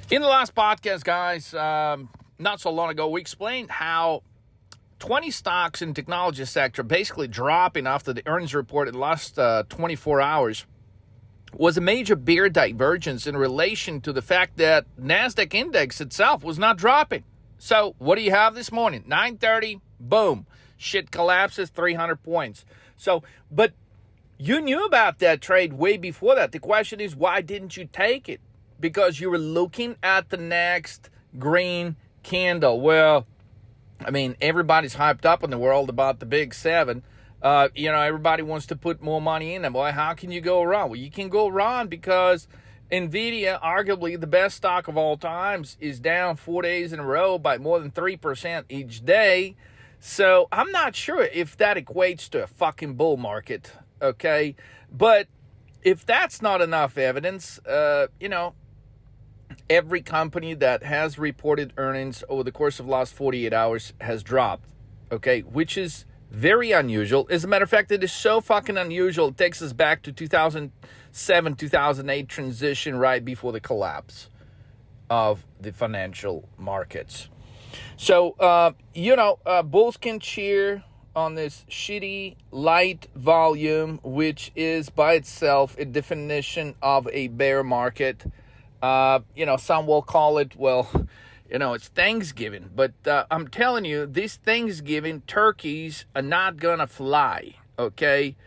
In the last podcast, guys, not so long ago, we explained how 20 stocks in the technology sector basically dropping after the earnings report in the last 24 hours was a major bear divergence in relation to the fact that NASDAQ index itself was not dropping. So what do you have this morning? 9:30, boom, shit collapses 300 points. But you knew about that trade way before that. The question is, why didn't you take it? Because you were looking at the next green candle. Well, I mean, everybody's hyped up in the world about the big seven. Everybody wants to put more money in them. Well, how can you go wrong? Well, you can go wrong because NVIDIA, arguably the best stock of all times, is down 4 days in a row by more than 3% each day. So I'm not sure if that equates to a fucking bull market, okay? But if that's not enough evidence, every company that has reported earnings over the course of the last 48 hours has dropped, okay, which is very unusual. As a matter of fact, it is so fucking unusual, it takes us back to 2007, 2008 transition right before the collapse of the financial markets. So, bulls can cheer on this shitty light volume, which is by itself a definition of a bear market. Some will call it, it's Thanksgiving. But I'm telling you, this Thanksgiving, turkeys are not going to fly, okay?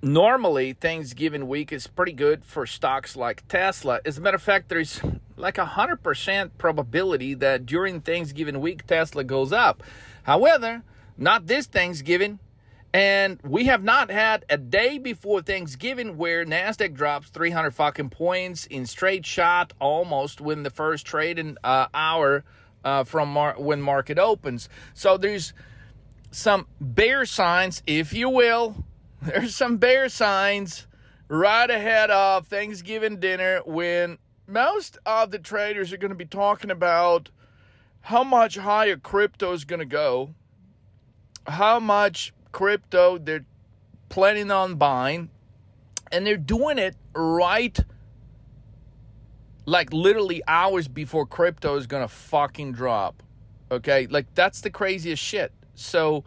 Normally, Thanksgiving week is pretty good for stocks like Tesla. As a matter of fact, there's like 100% probability that during Thanksgiving week, Tesla goes up. However, not this Thanksgiving. And we have not had a day before Thanksgiving where NASDAQ drops 300 fucking points in straight shot, almost win the first trade in hour from when market opens. So there's some bear signs, if you will. There's some bear signs right ahead of Thanksgiving dinner when most of the traders are going to be talking about how much higher crypto is going to go, how much crypto they're planning on buying, and they're doing it right like literally hours before crypto is gonna fucking drop. Okay, like that's the craziest shit. So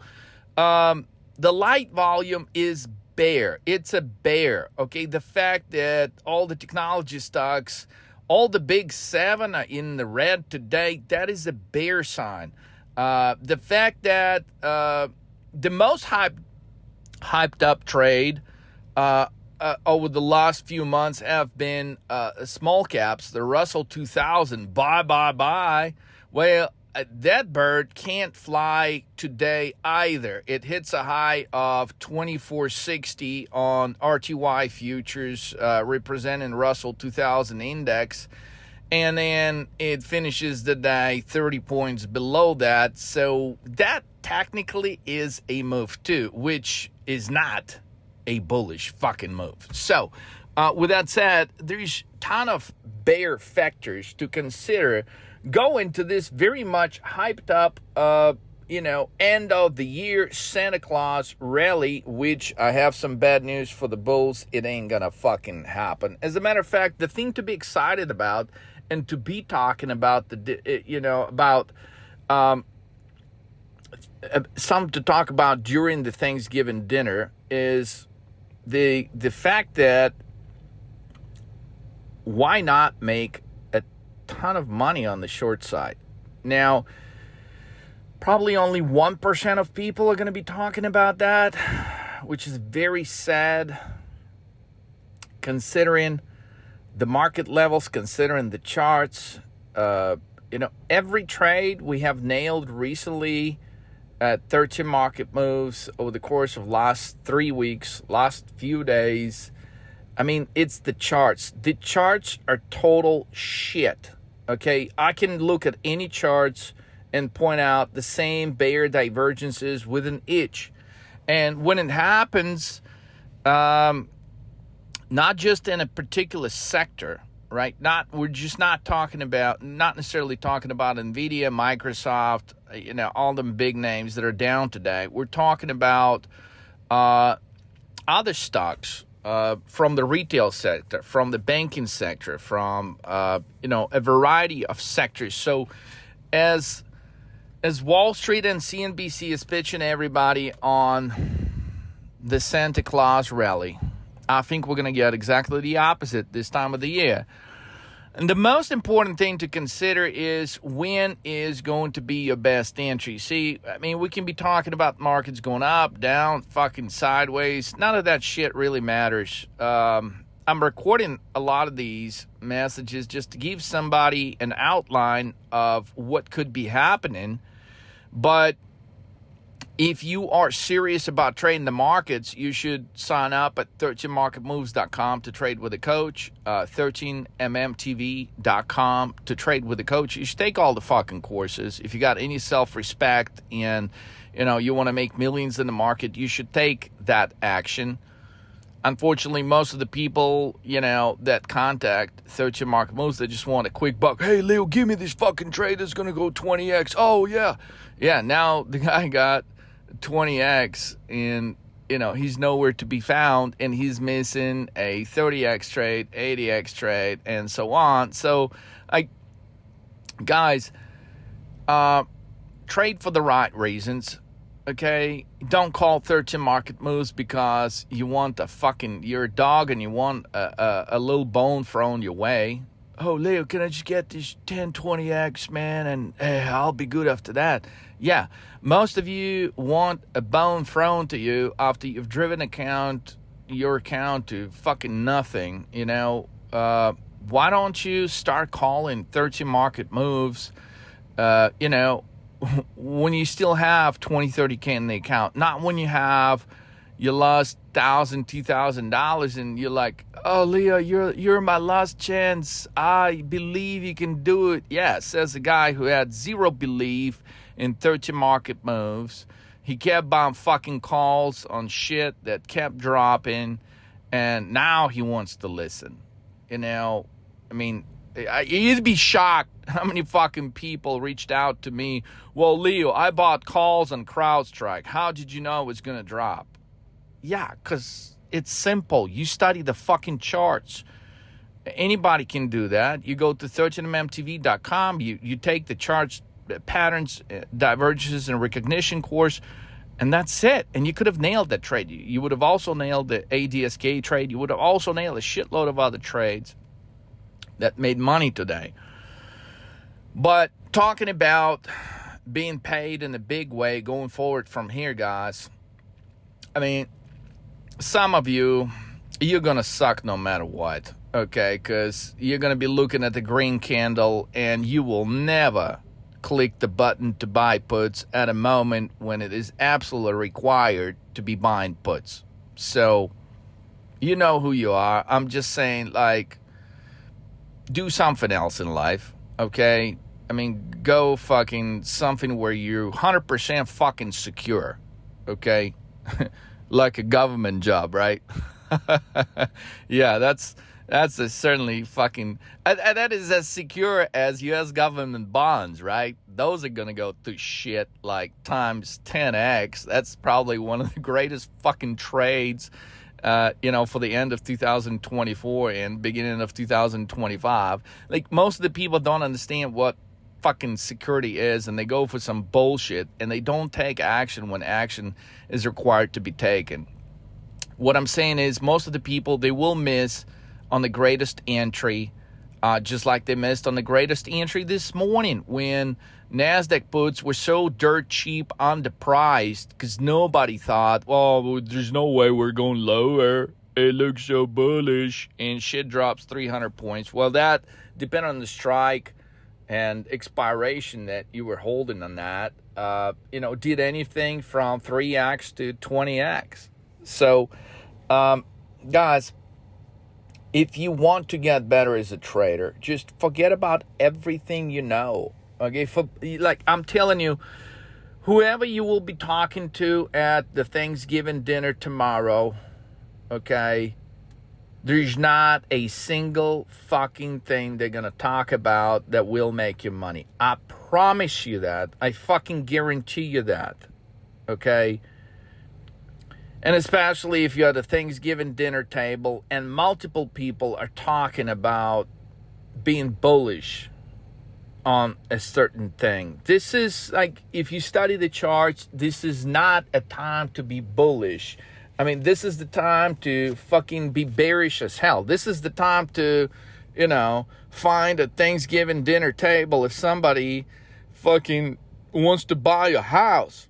the light volume is bear. It's a bear. Okay, the fact that all the technology stocks, all the big seven are in the red today, that is a bear sign. The fact that the most hyped up trade over the last few months have been small caps, the Russell 2000. Bye. Well, that bird can't fly today either. It hits a high of 2460 on RTY futures, representing Russell 2000 index. And then it finishes the day 30 points below that. So that technically is a move too, which is not a bullish fucking move. So with that said, there's a ton of bear factors to consider going to this very much hyped up, end of the year Santa Claus rally, which I have some bad news for the bulls. It ain't gonna fucking happen. As a matter of fact, the thing to be excited about and to be talking about something to talk about during the Thanksgiving dinner is the fact that why not make a ton of money on the short side? Now, probably only 1% of people are going to be talking about that, which is very sad considering the market levels, considering the charts. Every trade we have nailed recently at 13 market moves over the course of last 3 weeks, last few days. I mean, it's the charts. The charts are total shit, okay? I can look at any charts and point out the same bear divergences with an itch. And when it happens, not just in a particular sector, right? We're just not necessarily talking about NVIDIA, Microsoft, all them big names that are down today. We're talking about other stocks from the retail sector, from the banking sector, from a variety of sectors. So as Wall Street and CNBC is pitching everybody on the Santa Claus rally, I think we're going to get exactly the opposite this time of the year. And the most important thing to consider is when is going to be your best entry. See, I mean, we can be talking about markets going up, down, fucking sideways. None of that shit really matters. I'm recording a lot of these messages just to give somebody an outline of what could be happening. But if you are serious about trading the markets, you should sign up at 13marketmoves.com to trade with a coach, 13mmtv.com to trade with a coach. You should take all the fucking courses. If you got any self-respect and, you want to make millions in the market, you should take that action. Unfortunately, most of the people, that contact 13 Market Moves, they just want a quick buck. Hey, Leo, give me this fucking trade that's going to go 20x. Oh, yeah. Yeah, now the guy got 20x and he's nowhere to be found, and he's missing a 30x trade, 80x trade, and so on. So guys, trade for the right reasons. Okay, don't call 13 Market Moves because you want you're a dog and you want a little bone thrown your way. Oh, Leo, can I just get this 10, 20x, man, and I'll be good after that. Yeah, most of you want a bone thrown to you after you've driven your account to fucking nothing, Why don't you start calling 13 Market Moves, when you still have 20, 30K in the account, not when you lost $1,000, $2,000 and you're like, oh, Leo, you're my last chance. I believe you can do it. Yeah, says the guy who had zero belief in 13 Market Moves. He kept buying fucking calls on shit that kept dropping, and now he wants to listen. You'd be shocked how many fucking people reached out to me. Well, Leo, I bought calls on CrowdStrike. How did you know it was going to drop? Yeah, because it's simple. You study the fucking charts. Anybody can do that. You go to 13mmtv.com. You take the charts, patterns, divergences, and recognition course, and that's it. And you could have nailed that trade. You would have also nailed the ADSK trade. You would have also nailed a shitload of other trades that made money today. But talking about being paid in a big way going forward from here, guys, some of you're going to suck no matter what, okay? Because you're going to be looking at the green candle and you will never click the button to buy puts at a moment when it is absolutely required to be buying puts. So, you know who you are. I'm just saying, do something else in life, okay? Go fucking something where you're 100% fucking secure, okay? Like a government job, right? Yeah, that's certainly fucking... that is as secure as U.S. government bonds, right? Those are going to go to shit times 10x. That's probably one of the greatest fucking trades for the end of 2024 and beginning of 2025. Most of the people don't understand what fucking security is, and they go for some bullshit, and they don't take action when action is required to be taken. What I'm saying is most of the people, they will miss on the greatest entry, just like they missed on the greatest entry this morning when NASDAQ puts were so dirt cheap, underpriced, because nobody thought, well, there's no way we're going lower. It looks so bullish, and shit drops 300 points. Well, that depended on the strike and expiration that you were holding on that, did anything from 3x to 20x. So, guys, if you want to get better as a trader, just forget about everything you know. Okay, I'm telling you, whoever you will be talking to at the Thanksgiving dinner tomorrow, okay, there's not a single fucking thing they're going to talk about that will make you money. I promise you that. I fucking guarantee you that. Okay? And especially if you're at a Thanksgiving dinner table and multiple people are talking about being bullish on a certain thing. This is like, if you study the charts, this is not a time to be bullish. I mean, this is the time to fucking be bearish as hell. This is the time to, find a Thanksgiving dinner table if somebody fucking wants to buy a house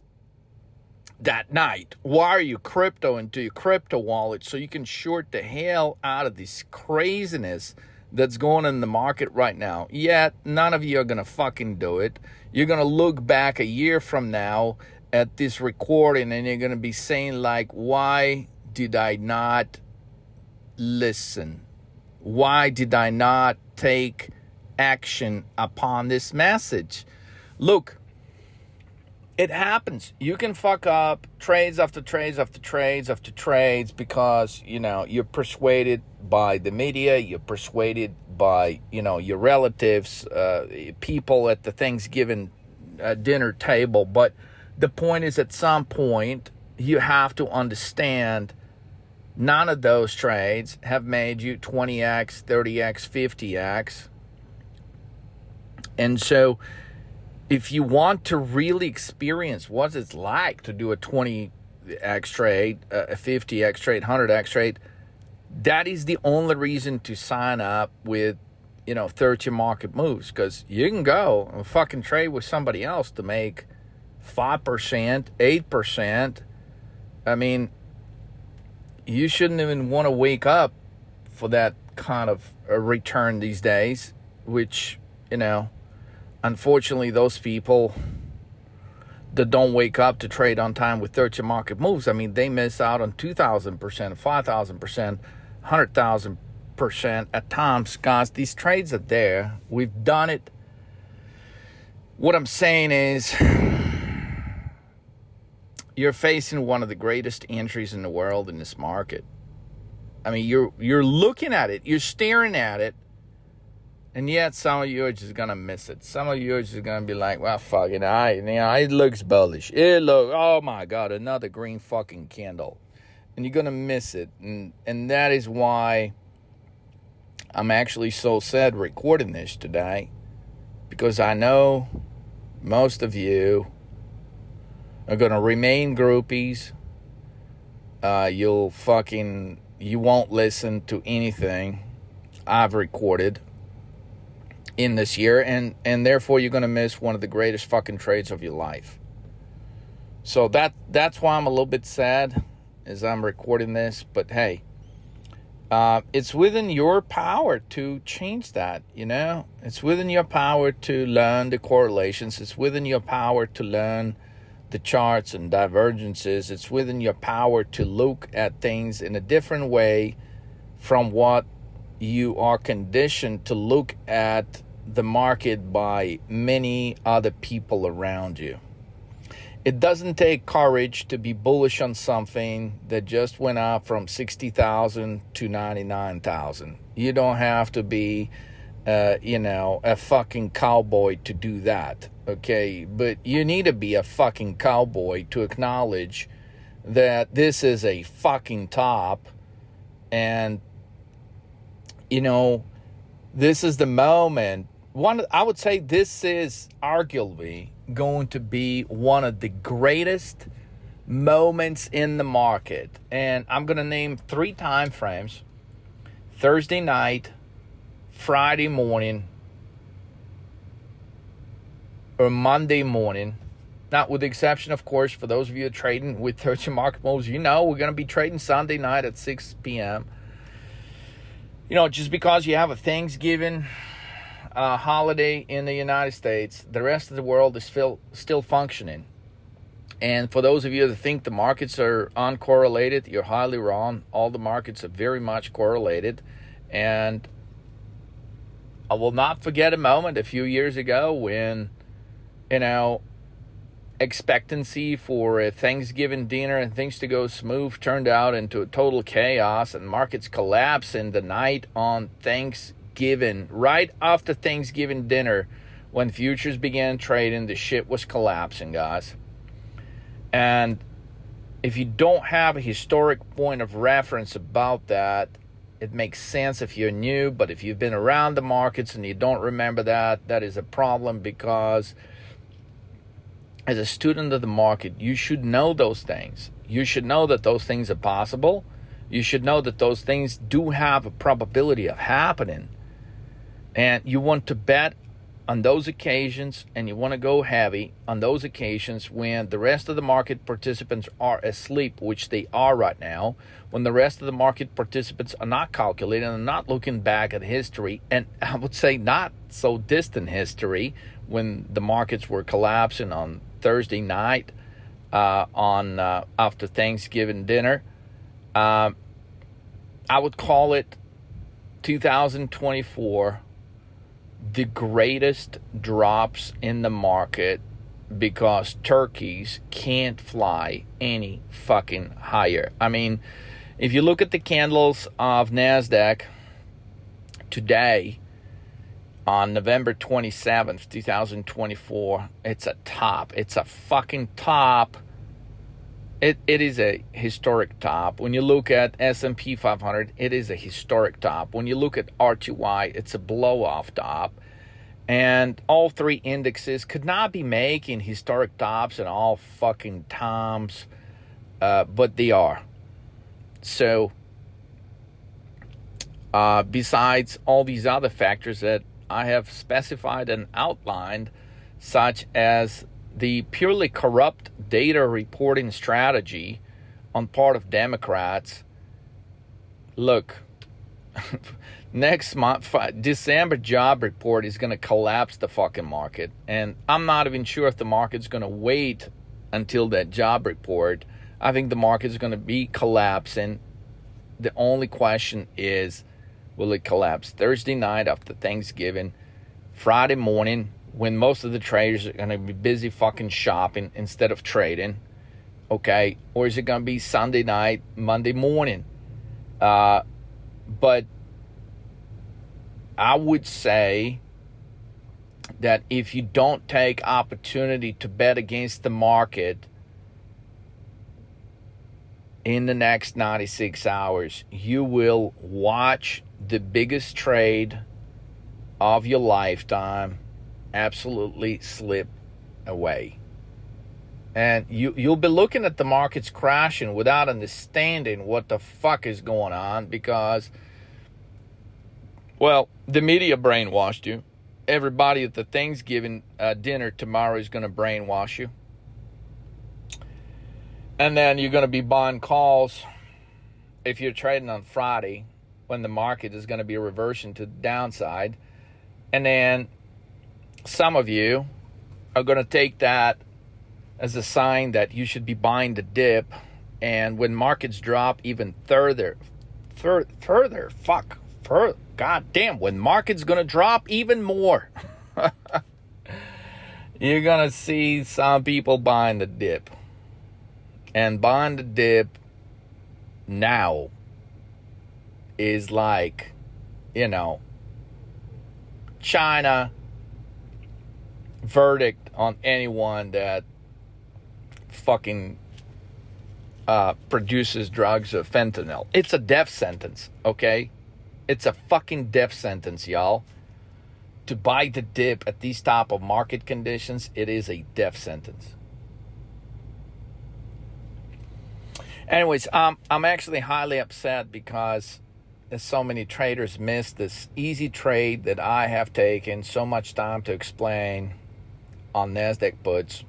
that night. Wire your crypto into your crypto wallet so you can short the hell out of this craziness that's going on in the market right now. Yet none of you are gonna fucking do it. You're gonna look back a year from now at this recording and you're gonna be saying like, why did I not listen? Why did I not take action upon this message? Look, it happens. You can fuck up trades after trades after trades after trades because, you're persuaded by the media, you're persuaded by, your relatives, people at the Thanksgiving dinner table. But the point is, at some point, you have to understand none of those trades have made you 20x, 30x, 50x. And so if you want to really experience what it's like to do a 20x trade, a 50x trade, 100x trade, that is the only reason to sign up with, 30 market moves. Because you can go and fucking trade with somebody else to make 5%, 8%. I mean, you shouldn't even want to wake up for that kind of a return these days, which, unfortunately, those people that don't wake up to trade on time with 30 market moves, I mean, they miss out on 2,000%, 5,000%, 100,000% at times. Guys, these trades are there. We've done it. What I'm saying is, you're facing one of the greatest entries in the world in this market. I mean, you're looking at it, you're staring at it, and yet some of you are just gonna miss it. Some of you are just gonna be like, well, fuck it, it looks bullish. Oh my God, another green fucking candle. And you're gonna miss it. And that is why I'm actually so sad recording this today, because I know most of you are going to remain groupies. You won't listen to anything I've recorded in this year, and therefore you're going to miss one of the greatest fucking trades of your life. So that's why I'm a little bit sad as I'm recording this. But hey, it's within your power to change that, It's within your power to learn the correlations. It's within your power to learn the charts and divergences. It's within your power to look at things in a different way from what you are conditioned to look at the market by many other people around you. It doesn't take courage to be bullish on something that just went up from 60,000 to 99,000. You don't have to be, a fucking cowboy to do that, okay? But you need to be a fucking cowboy to acknowledge that this is a fucking top, and, this is the moment. I would say this is arguably going to be one of the greatest moments in the market. And I'm going to name 3 time frames: Thursday night, Friday morning, or Monday morning. Not with the exception, of course, for those of you trading with 30 market moves, we're going to be trading Sunday night at 6 p.m. Just because you have a Thanksgiving holiday in the United States, the rest of the world is still functioning. And for those of you that think the markets are uncorrelated, you're highly wrong. All the markets are very much correlated. And I will not forget a moment a few years ago when, expectancy for a Thanksgiving dinner and things to go smooth turned out into a total chaos, and markets collapsed in the night on Thanksgiving. Right after Thanksgiving dinner, when futures began trading, the shit was collapsing, guys. And, if you don't have a historic point of reference about that, it makes sense if you're new. But if you've been around the markets and you don't remember that, that is a problem, because as a student of the market, you should know those things. You should know that those things are possible. You should know that those things do have a probability of happening. And you want to bet on those occasions, and you want to go heavy on those occasions when the rest of the market participants are asleep, which they are right now, when the rest of the market participants are not calculating and not looking back at history, and I would say not so distant history, when the markets were collapsing on Thursday night after Thanksgiving dinner. I would call it 2024 the greatest drops in the market, because turkeys can't fly any fucking higher. I mean, if you look at the candles of NASDAQ today on November 27th, 2024, it's a top. It's a fucking top. It is a historic top. When you look at S&P 500, it is a historic top. When you look at RTY, it's a blow-off top. And all three indexes could not be making historic tops in all fucking times, but they are. So, besides all these other factors that I have specified and outlined, such as the purely corrupt data reporting strategy on part of Democrats. Look, next month, December job report is going to collapse the fucking market. And I'm not even sure if the market's going to wait until that job report. I think the market's going to be collapsing. The only question is, will it collapse Thursday night after Thanksgiving, Friday morning, when most of the traders are going to be busy fucking shopping instead of trading, okay? Or is it going to be Sunday night, Monday morning? But I would say that if you don't take opportunity to bet against the market in the next 96 hours, you will watch the biggest trade of your lifetime absolutely slip away. And you'll be looking at the markets crashing without understanding what the fuck is going on, because, well, the media brainwashed you. Everybody at the Thanksgiving dinner tomorrow is going to brainwash you. And then you're going to be buying calls if you're trading on Friday, when the market is going to be reversing to the downside. And then some of you are going to take that as a sign that you should be buying the dip. And when markets drop even further, God damn, when markets going to drop even more, you're going to see some people buying the dip. And buying the dip now is like, China verdict on anyone that fucking produces drugs of fentanyl. It's a death sentence, okay? It's a fucking death sentence, y'all. To buy the dip at these type of market conditions, it is a death sentence. Anyways, I'm actually highly upset because so many traders missed this easy trade that I have taken so much time to explain on NASDAQ puts,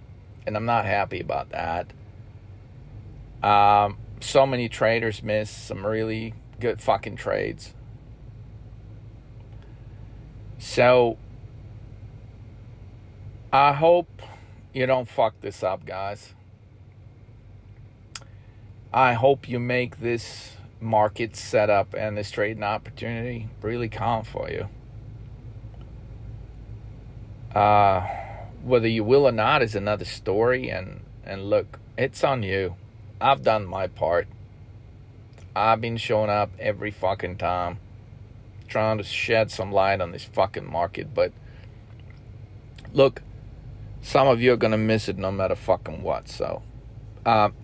and I'm not happy about that. So many traders missed some really good fucking trades. So I hope you don't fuck this up, guys. I hope you make this market setup and this trading opportunity really count for you. Whether you will or not is another story. And look, it's on you. I've done my part. I've been showing up every fucking time, trying to shed some light on this fucking market. But look, some of you are going to miss it no matter fucking what. So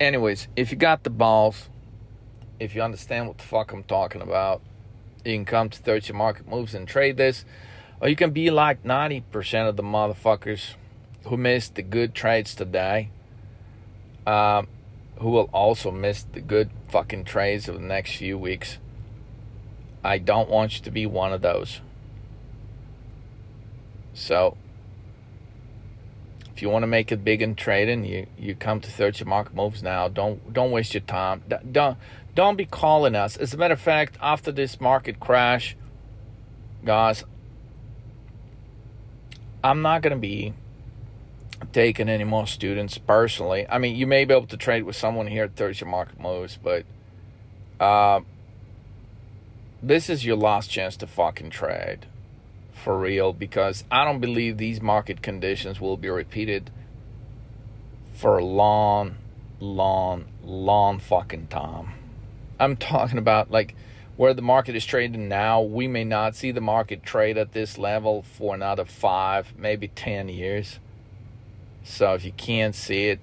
Anyways, if you got the balls, if you understand what the fuck I'm talking about, you can come to 30 Market Moves and trade this. Or you can be like 90% of the motherfuckers who missed the good trades today, who will also miss the good fucking trades of the next few weeks. I don't want you to be one of those. So, if you want to make it big in trading, you come to 30 Market Moves now. Don't waste your time. Don't be calling us. As a matter of fact, after this market crash, guys, I'm not going to be taking any more students personally. I mean, you may be able to trade with someone here at 30 Market Moves, but this is your last chance to fucking trade. For real, because I don't believe these market conditions will be repeated for a long fucking time. I'm talking about like where the market is trading now. We may not see the market trade at this level for another 5, maybe 10 years. So if you can't see it,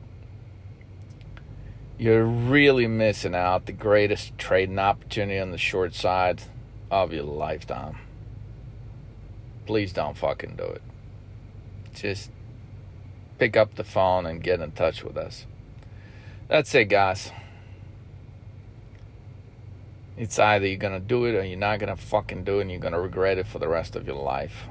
you're really missing out the greatest trading opportunity on the short side of your lifetime. Please don't fucking do it. Just pick up the phone and get in touch with us. That's it, guys. It's either you're going to do it or you're not going to fucking do it, and you're going to regret it for the rest of your life.